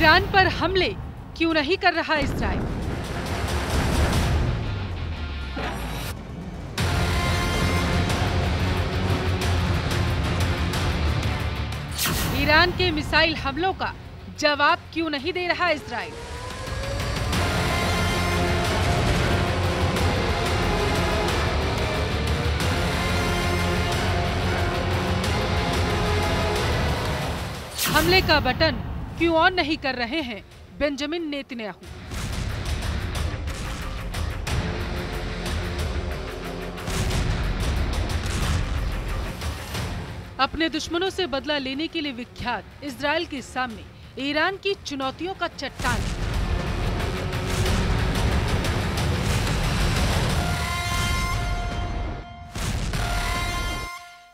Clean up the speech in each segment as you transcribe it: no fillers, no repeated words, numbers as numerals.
Iran पर हमले क्यों नहीं कर रहा इस्राइल? ईरान के मिसाइल हमलों का जवाब क्यों नहीं दे रहा इस्राइल? हमले का बटन क्यों ऑन नहीं कर रहे हैं बेंजामिन नेतन्याहू? अपने दुश्मनों से बदला लेने के लिए विख्यात इजराइल के सामने ईरान की चुनौतियों का चट्टान।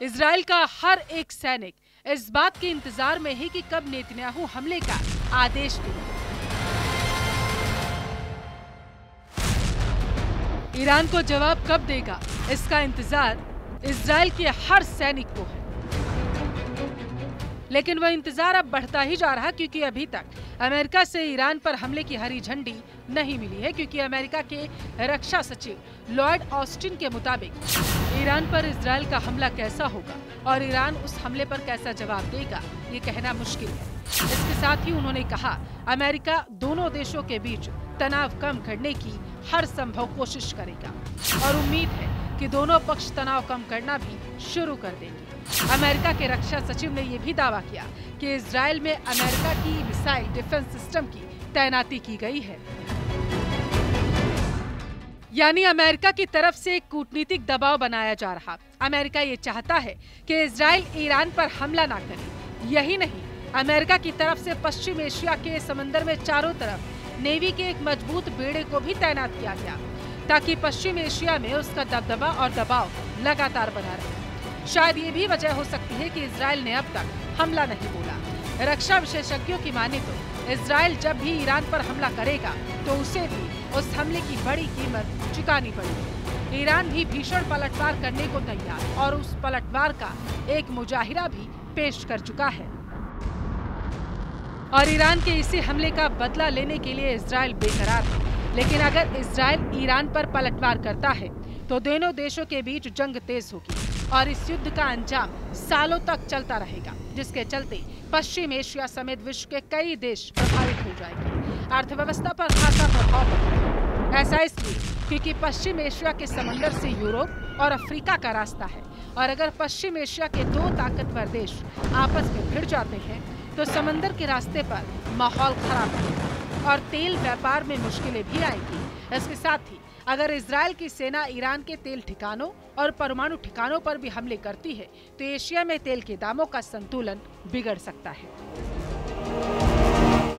इजराइल का हर एक सैनिक इस बात के इंतजार में है कि कब नेतन्याहू हमले का आदेश दे। ईरान को जवाब कब देगा, इसका इंतजार इजराइल के हर सैनिक को है। लेकिन वह इंतजार अब बढ़ता ही जा रहा, क्योंकि अभी तक अमेरिका से ईरान पर हमले की हरी झंडी नहीं मिली है। क्योंकि अमेरिका के रक्षा सचिव लॉयड ऑस्टिन के मुताबिक ईरान पर इजराइल का हमला कैसा होगा और ईरान उस हमले पर कैसा जवाब देगा, ये कहना मुश्किल है। इसके साथ ही उन्होंने कहा, अमेरिका दोनों देशों के बीच तनाव कम करने की हर संभव कोशिश करेगा और उम्मीद है कि दोनों पक्ष तनाव कम करना भी शुरू कर देंगे। अमेरिका के रक्षा सचिव ने यह भी दावा किया कि इजराइल में अमेरिका की मिसाइल डिफेंस सिस्टम की तैनाती की गई है। यानी अमेरिका की तरफ से कूटनीतिक दबाव बनाया जा रहा। अमेरिका ये चाहता है कि इजराइल ईरान पर हमला ना करे। यही नहीं, अमेरिका की तरफ से पश्चिम एशिया के समंदर में चारों तरफ नेवी के एक मजबूत बेड़े को भी तैनात किया गया, ताकि पश्चिम एशिया में उसका दबदबा और दबाव लगातार बना रहे। शायद ये भी वजह हो सकती है कि इजराइल ने अब तक हमला नहीं बोला। रक्षा विशेषज्ञों की माने तो इजराइल जब भी ईरान पर हमला करेगा तो उसे भी उस हमले की बड़ी कीमत चुकानी पड़ेगी। ईरान भी भीषण पलटवार करने को तैयार और उस पलटवार का एक मुजाहिरा भी पेश कर चुका है। और ईरान के इसी हमले का बदला लेने के लिए इजराइल बेकरार है। लेकिन अगर इजराइल ईरान पर पलटवार करता है तो दोनों देशों के बीच जंग तेज होगी और इस युद्ध का अंजाम सालों तक चलता रहेगा, जिसके चलते पश्चिम एशिया समेत विश्व के कई देश प्रभावित हो जाएंगे। अर्थव्यवस्था पर खासा प्रभाव पड़ेगा। ऐसा इसलिए क्योंकि पश्चिम एशिया के समंदर से यूरोप और अफ्रीका का रास्ता है और अगर पश्चिम एशिया के दो ताकतवर देश आपस में भिड़ जाते हैं तो समंदर के रास्ते पर माहौल खराब होगा और तेल व्यापार में मुश्किलें भी आएंगी। इसके साथ ही अगर इजराइल की सेना ईरान के तेल ठिकानों और परमाणु ठिकानों पर भी हमले करती है तो एशिया में तेल के दामों का संतुलन बिगड़ सकता है।